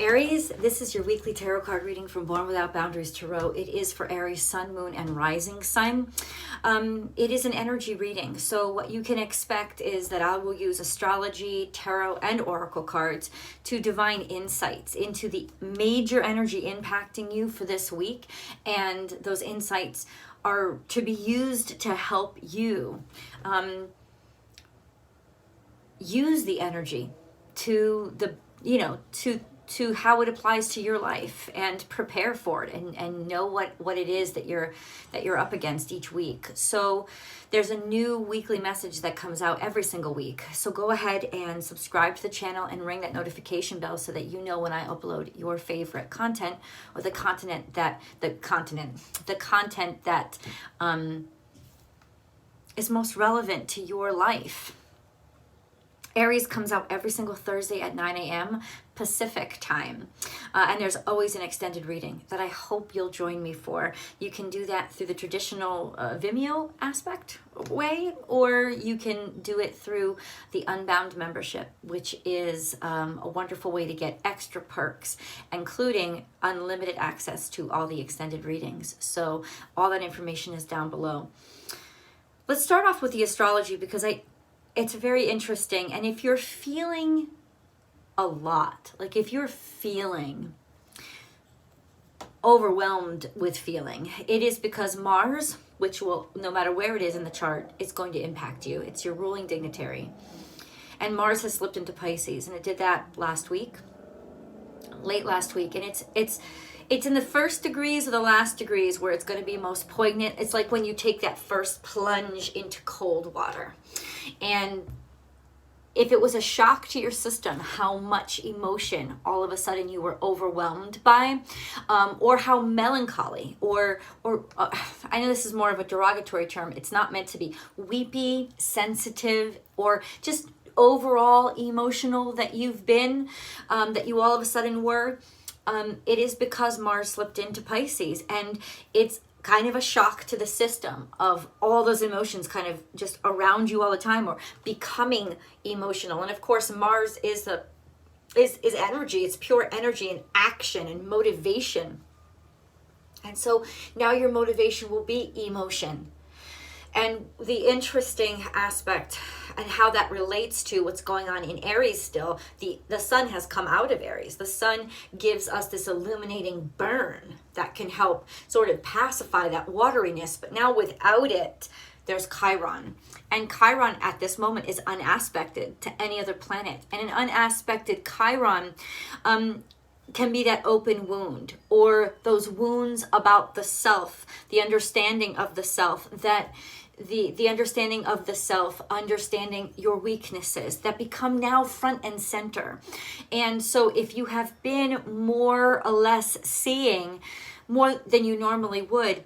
Aries, this is your weekly tarot card reading from Born Without Boundaries Tarot. It is for Aries, Sun, Moon, and Rising Sign. It is an energy reading, so what you can expect is that I will use astrology, tarot, and oracle cards to divine insights into the major energy impacting you for this week, and those insights are to be used to help you use the energy to the, to how it applies to your life and prepare for it and know what it is that you're up against each week. So there's a new weekly message that comes out every single week. So go ahead and subscribe to the channel and ring that notification bell so that you know when I upload your favorite content, or the content that is most relevant to your life. Aries comes out every single Thursday at 9 a.m. Pacific time. And there's always an extended reading that I hope you'll join me for. You can do that through the traditional Vimeo aspect way, or you can do it through the Unbound membership, which is a wonderful way to get extra perks, including unlimited access to all the extended readings. So all that information is down below. Let's start off with the astrology because it's very interesting. And if you're feeling a lot, like if you're feeling overwhelmed with feeling, it is because Mars, which will, no matter where it is in the chart, it's going to impact you. It's your ruling dignitary. And Mars has slipped into Pisces, and it did that late last week. And it's in the first degrees or the last degrees where it's going to be most poignant. It's like when you take that first plunge into cold water. And if it was a shock to your system, how much emotion all of a sudden you were overwhelmed by, or how melancholy, or I know this is more of a derogatory term. It's not meant to be weepy, sensitive, or just overall emotional that you've been, that you all of a sudden were. It is because Mars slipped into Pisces, and it's kind of a shock to the system of all those emotions kind of just around you all the time, or becoming emotional. And of course, Mars is energy. It's pure energy and action and motivation. And so now your motivation will be emotion. And the interesting aspect and how that relates to what's going on in Aries still, the sun has come out of Aries. The sun gives us this illuminating burn that can help sort of pacify that wateriness. But now without it, there's Chiron. And Chiron at this moment is unaspected to any other planet. And an unaspected Chiron can be that open wound, or those wounds about the self, the understanding of the self, that the understanding of the self, understanding your weaknesses that become now front and center. And so if you have been more or less seeing more than you normally would,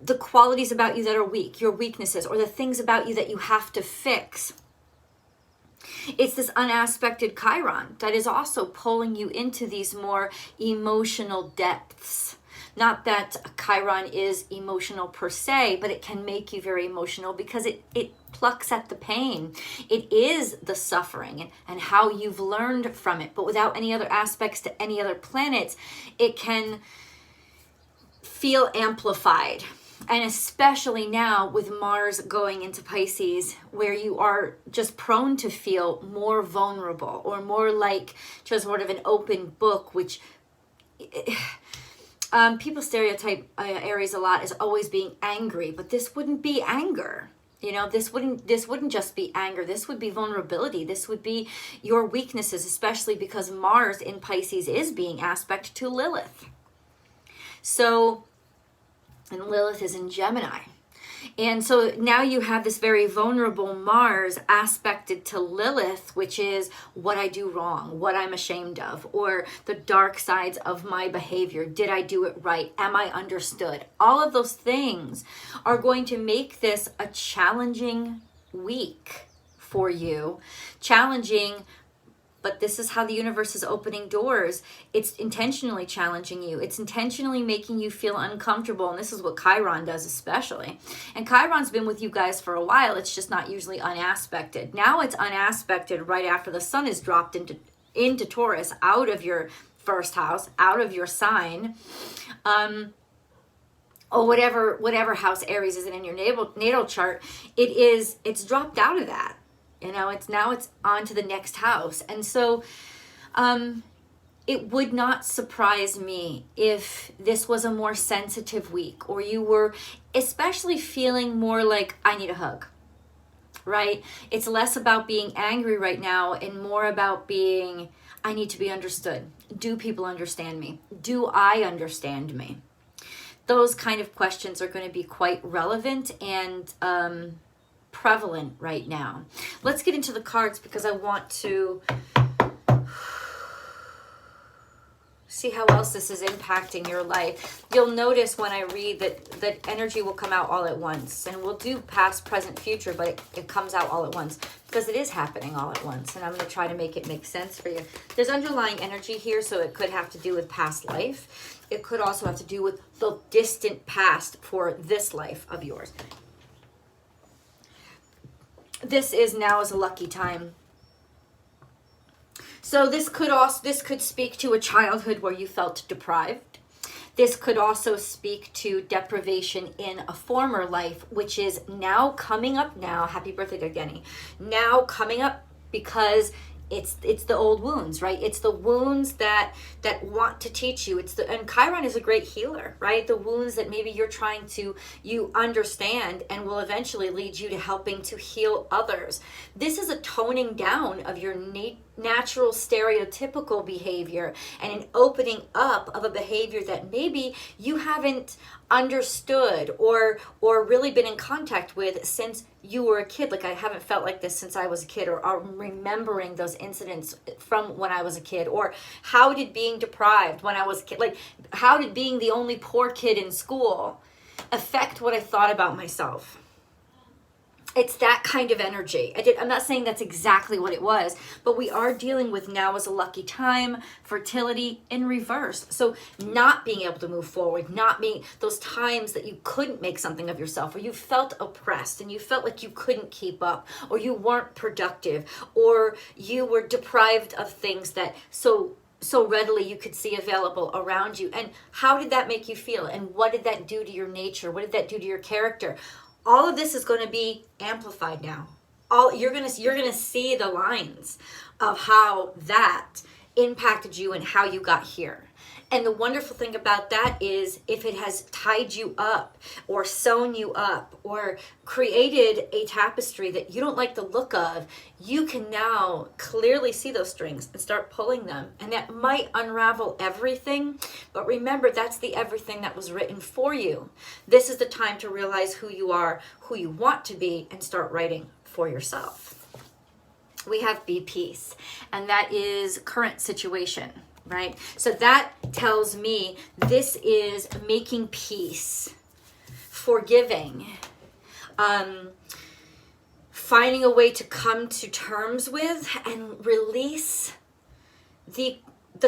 the qualities about you that are weak, your weaknesses, or the things about you that you have to fix, it's this unaspected Chiron that is also pulling you into these more emotional depths. Not that Chiron is emotional per se, but it can make you very emotional because it plucks at the pain. It is the suffering and how you've learned from it. But without any other aspects to any other planets, it can feel amplified. And especially now with Mars going into Pisces, where you are just prone to feel more vulnerable, or more like just sort of an open book, which people stereotype Aries a lot as always being angry, but this wouldn't be anger. This wouldn't just be anger. This would be vulnerability. This would be your weaknesses, especially because Mars in Pisces is being aspect to Lilith. So, and Lilith is in Gemini. And so now you have this very vulnerable Mars aspected to Lilith, which is what I do wrong, what I'm ashamed of, or the dark sides of my behavior. Did I do it right? Am I understood? All of those things are going to make this a challenging week for you. Challenging, but this is how the universe is opening doors. It's intentionally challenging you. It's intentionally making you feel uncomfortable. And this is what Chiron does especially. And Chiron's been with you guys for a while. It's just not usually unaspected. Now it's unaspected right after the sun is dropped into into Taurus, out of your first house, out of your sign, or whatever house Aries is in your natal chart, it's dropped out of that. It's on to the next house. And so it would not surprise me if this was a more sensitive week, or you were especially feeling more like, I need a hug, right? It's less about being angry right now and more about being, I need to be understood. Do people understand me? Do I understand me? Those kind of questions are going to be quite relevant and prevalent right now. Let's get into the cards because I want to see how else this is impacting your life. You'll notice when I read that energy will come out all at once, and we'll do past, present, future, but it comes out all at once because it is happening all at once, and I'm going to try to make it make sense for you. There's underlying energy here, so it could have to do with past life. It could also have to do with the distant past for this life of yours. This is now is a lucky time. So this could speak to a childhood where you felt deprived. This could also speak to deprivation in a former life, which is now coming up now. Happy birthday to Jenny. Now coming up because it's the old wounds, right? It's the wounds that want to teach you. And Chiron is a great healer, right? The wounds that maybe you understand and will eventually lead you to helping to heal others. This is a toning down of your natural stereotypical behavior and an opening up of a behavior that maybe you haven't understood or really been in contact with since you were a kid. Like, I haven't felt like this since I was a kid, or I'm remembering those incidents from when I was a kid. Or how did being deprived when I was a kid, like how did being the only poor kid in school affect what I thought about myself? It's that kind of energy. I'm not saying that's exactly what it was, but we are dealing with now as a lucky time, fertility in reverse. So not being able to move forward, not being those times that you couldn't make something of yourself, or you felt oppressed and you felt like you couldn't keep up, or you weren't productive, or you were deprived of things that so readily you could see available around you. And how did that make you feel? And what did that do to your nature? What did that do to your character? All of this is going to be amplified now. You're going to see the lines of how that impacted you and how you got here. And the wonderful thing about that is if it has tied you up or sewn you up or created a tapestry that you don't like the look of, you can now clearly see those strings and start pulling them. And that might unravel everything, but remember, that's the everything that was written for you. This is the time to realize who you are, who you want to be, and start writing for yourself. We have be peace, and that is current situation. Right? So that tells me this is making peace, forgiving, finding a way to come to terms with and release the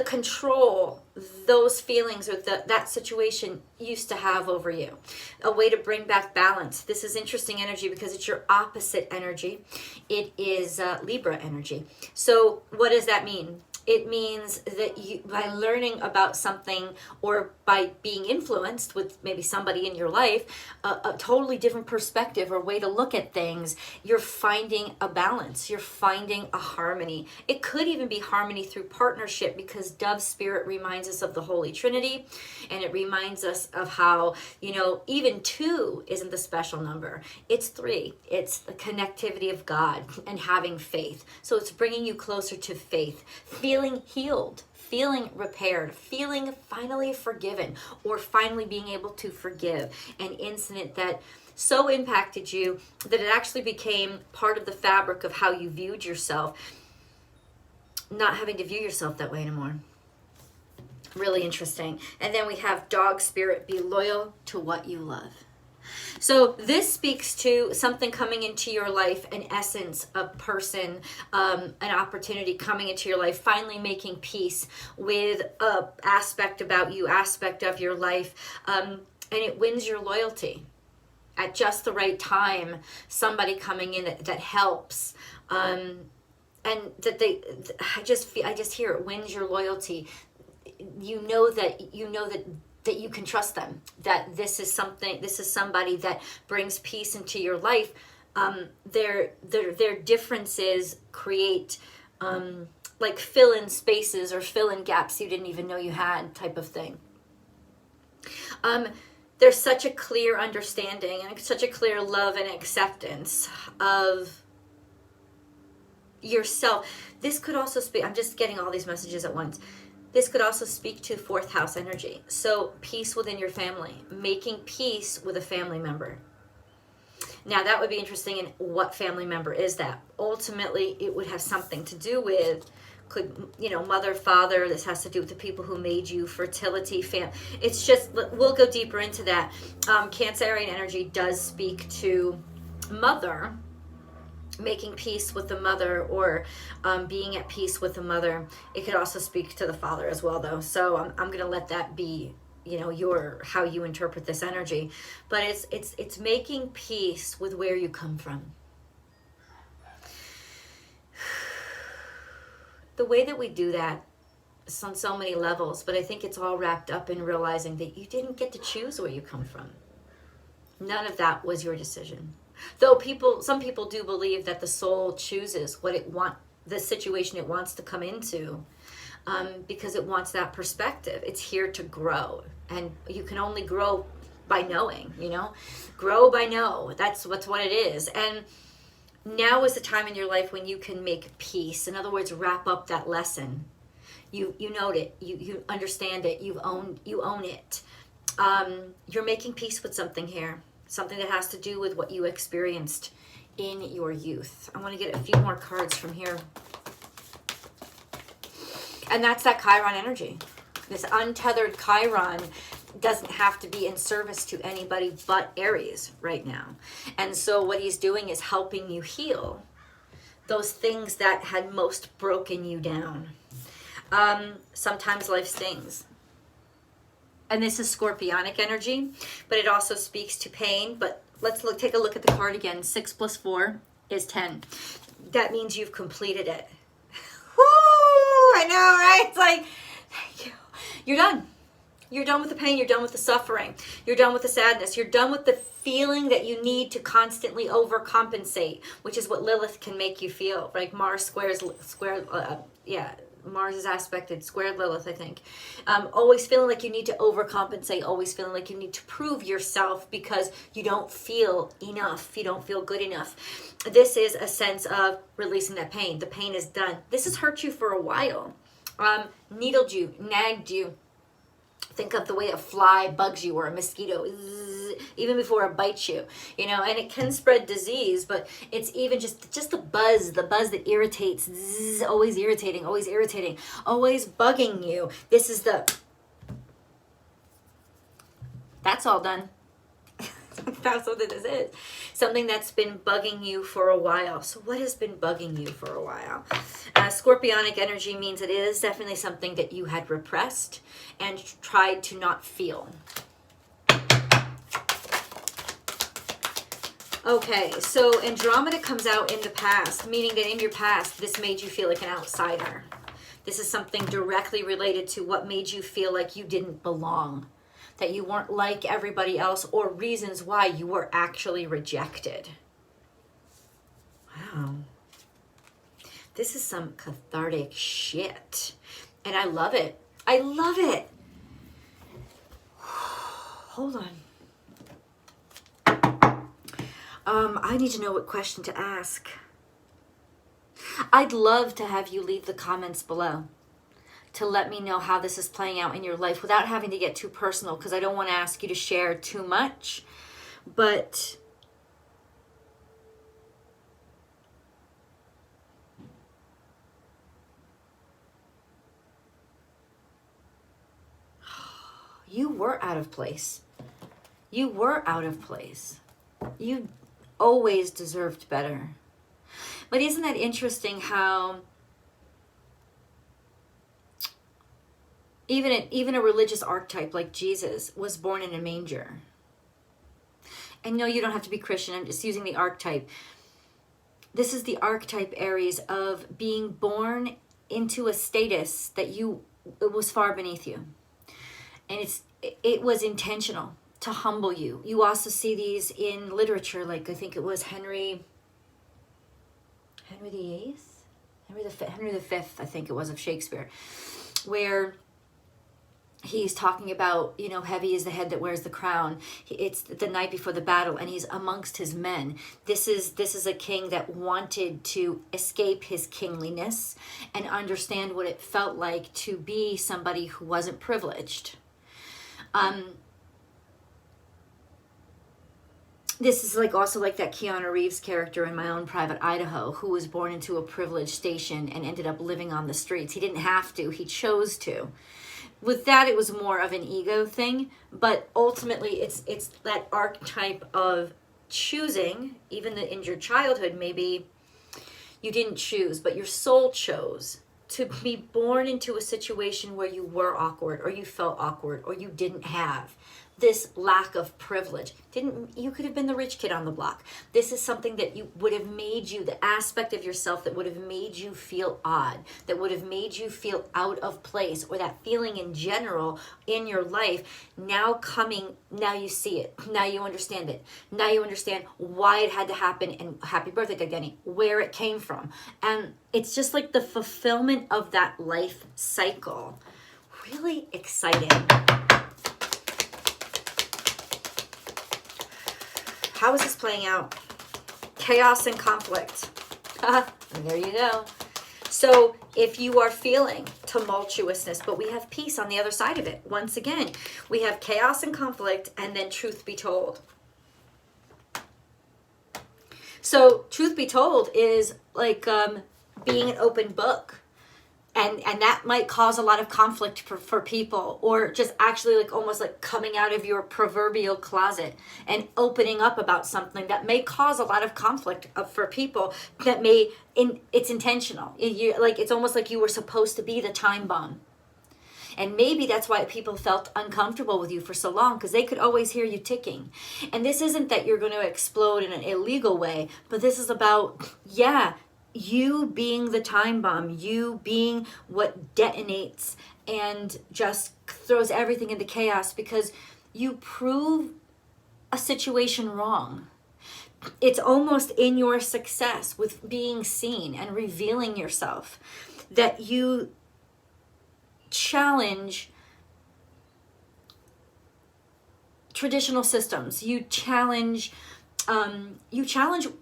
control those feelings or that situation used to have over you. A way to bring back balance. This is interesting energy because it's your opposite energy. It is Libra energy. So what does that mean? It means that you, by learning about something or by being influenced with maybe somebody in your life, a totally different perspective or way to look at things, you're finding a balance. You're finding a harmony. It could even be harmony through partnership because Dove Spirit reminds us of the Holy Trinity, and it reminds us of how, even 2 isn't the special number. It's 3. It's the connectivity of God and having faith. So it's bringing you closer to faith, feeling healed, feeling repaired, feeling finally forgiven, or finally being able to forgive an incident that so impacted you that it actually became part of the fabric of how you viewed yourself, not having to view yourself that way anymore. Really interesting. And then we have Dog Spirit, be loyal to what you love. So this speaks to something coming into your life, an essence, a person, an opportunity coming into your life, finally making peace with an aspect about you, aspect of your life, and it wins your loyalty. At just the right time, somebody coming in that helps and that I just hear it wins your loyalty. You know that you can trust them, that this is somebody that brings peace into your life. Their differences create like fill in spaces or fill in gaps you didn't even know you had, type of thing. There's such a clear understanding and such a clear love and acceptance of yourself. This could also speak, I'm just getting all these messages at once. This could also speak to fourth house energy. So peace within your family, making peace with a family member. Now that would be interesting. And what family member is that? Ultimately, it would have something to do with, mother, father. This has to do with the people who made you, fertility, it's just, we'll go deeper into that. Cancerian energy does speak to mother, making peace with the mother, or being at peace with the mother. It could also speak to the father as well, though. So I'm going to let that be, how you interpret this energy. But it's making peace with where you come from. The way that we do that is on so many levels, but I think it's all wrapped up in realizing that you didn't get to choose where you come from. None of that was your decision. Though some people do believe that the soul chooses the situation it wants to come into, because it wants that perspective. It's here to grow, and you can only grow by knowing. Grow by know. That's what it is. And now is the time in your life when you can make peace. In other words, wrap up that lesson. You know it. You understand it. You own it. You're making peace with something here. Something that has to do with what you experienced in your youth. I want to get a few more cards from here. And that's that Chiron energy. This untethered Chiron doesn't have to be in service to anybody but Aries right now. And so what he's doing is helping you heal those things that had most broken you down. Sometimes life stings. And this is Scorpionic energy, but it also speaks to pain. But take a look at the card again. 6 + 4 is 10. That means you've completed it. Woo! I know, right? It's like, thank you. You're done. You're done with the pain. You're done with the suffering. You're done with the sadness. You're done with the feeling that you need to constantly overcompensate, which is what Lilith can make you feel. Like Mars Mars is aspected, squared Lilith, I think. Always feeling like you need to overcompensate, always feeling like you need to prove yourself because you don't feel enough, you don't feel good enough. This is a sense of releasing that pain. The pain is done. This has hurt you for a while. Needled you, nagged you. Think of the way a fly bugs you or a mosquito, even before it bites you, and it can spread disease, but it's even just the buzz that irritates, always irritating, always bugging you. That's all done. That's what this is. Something that's been bugging you for a while. So what has been bugging you for a while? Scorpionic energy means it is definitely something that you had repressed and tried to not feel. Okay, so Andromeda comes out in the past, meaning that in your past, this made you feel like an outsider. This is something directly related to what made you feel like you didn't belong, that you weren't like everybody else, or reasons why you were actually rejected. Wow. This is some cathartic shit. And I love it. I love it. Hold on. I need to know what question to ask. I'd love to have you leave the comments below to let me know how this is playing out in your life without having to get too personal, because I don't want to ask you to share too much. But you were out of place. You were out of place. You always deserved better. But isn't that interesting how even a religious archetype like Jesus was born in a manger? And no, you don't have to be Christian. I'm just using the archetype. this is the archetype, Aries, of being born into a status that it was far beneath you. And it was intentional to humble you. You also see these in literature, like I think it was Henry VIII? Henry V, I think it was, of Shakespeare, where he's talking about, you know, heavy is the head that wears the crown. It's the night before the battle, and he's amongst his men. This is a king that wanted to escape his kingliness and understand what it felt like to be somebody who wasn't privileged. This is also like that Keanu Reeves character in My Own Private Idaho, who was born into a privileged station and ended up living on the streets. He didn't have to, he chose to. With that, it was more of an ego thing, but ultimately it's that archetype of choosing, even in your childhood, maybe you didn't choose, but your soul chose to be born into a situation where you were awkward, or you felt awkward, or you didn't have this lack of privilege. You could have been the rich kid on the block. This is something that you would have made you, the aspect of yourself that would have made you feel odd, that would have made you feel out of place, or that feeling in general in your life. Now you see it. Now you understand it. Now you understand why it had to happen, and happy birthday, Gageni, where it came from. And it's just like the fulfillment of that life cycle. Really exciting. How is this playing out? Chaos and conflict. And there you go. So if you are feeling tumultuousness, but we have peace on the other side of it. Once again, we have chaos and conflict, and then truth be told. So truth be told is like being an open book. And that might cause a lot of conflict for people, or just actually almost like coming out of your proverbial closet and opening up about something that may cause a lot of conflict for people. It's intentional. It's almost like you were supposed to be the time bomb. And maybe that's why people felt uncomfortable with you for so long, because they could always hear you ticking. And this isn't that you're going to explode in an illegal way, but this is about, you being the time bomb, you being what detonates and just throws everything into chaos because you prove a situation wrong. It's almost in your success with being seen and revealing yourself that you challenge traditional systems. You challenge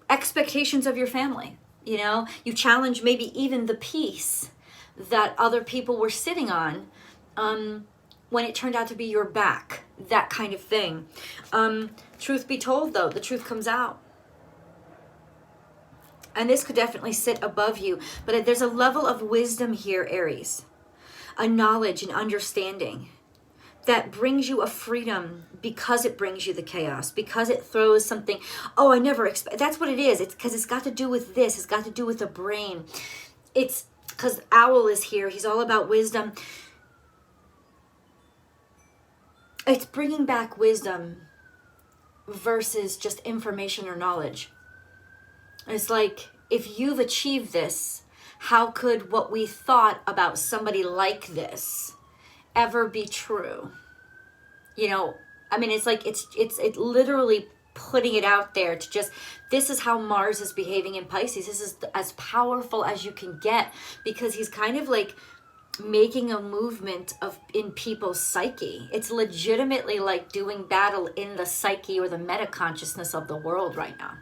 expectations of your family. You challenge maybe even the peace that other people were sitting on when it turned out to be your back, that kind of thing. Truth be told, though, the truth comes out. And this could definitely sit above you. But there's a level of wisdom here, Aries. A knowledge and understanding that brings you a freedom because it brings you the chaos, because it throws something, I never expect. That's what it is. It's because it's got to do with this. It's got to do with the brain. It's because Owl is here. He's all about wisdom. It's bringing back wisdom versus just information or knowledge. It's like, if you've achieved this, how could what we thought about somebody like this ever be true? It's like it's literally putting it out there to just, this is how Mars is behaving in Pisces. This is as powerful as you can get, because he's kind of like making a movement in people's psyche. It's legitimately like doing battle in the psyche or the meta consciousness of the world right now.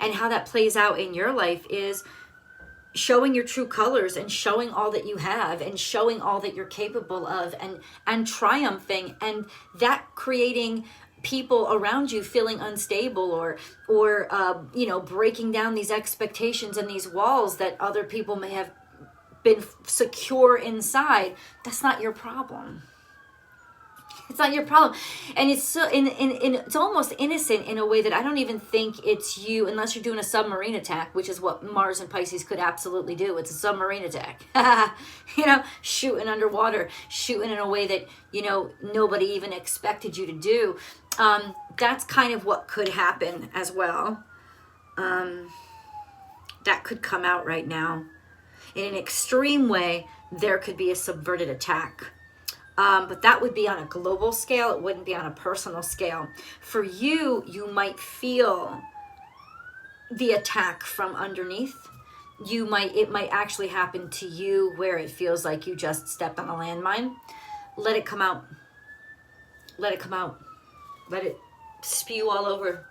And how that plays out in your life is showing your true colors and showing all that you have and showing all that you're capable of and triumphing, and that creating people around you feeling unstable or breaking down these expectations and these walls that other people may have been secure inside. That's not your problem. It's not your problem. And it's so it's almost innocent in a way that I don't even think it's you, unless you're doing a submarine attack, which is what Mars and Pisces could absolutely do. It's a submarine attack. Shooting underwater, shooting in a way that, nobody even expected you to do. That's kind of what could happen as well. that could come out right now. In an extreme way, there could be a subverted attack. But that would be on a global scale. It wouldn't be on a personal scale. For you, you might feel the attack from underneath. It might actually happen to you where it feels like you just stepped on a landmine. Let it come out. Let it come out. Let it spew all over.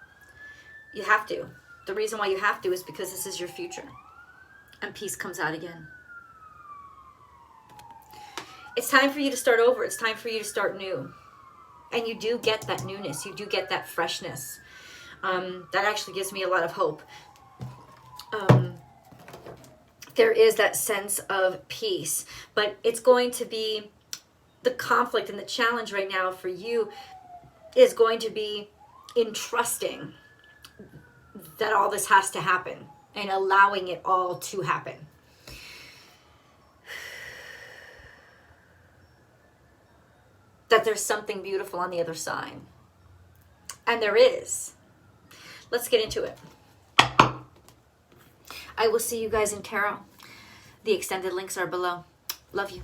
You have to. The reason why you have to is because this is your future. And peace comes out again. It's time for you to start over. It's time for you to start new. And you do get that newness. You do get that freshness. That actually gives me a lot of hope. There is that sense of peace. But it's going to be the conflict and the challenge right now for you is going to be in trusting that all this has to happen and allowing it all to happen. That there's something beautiful on the other side. And there is. Let's get into it. I will see you guys in tarot. The extended links are below. Love you.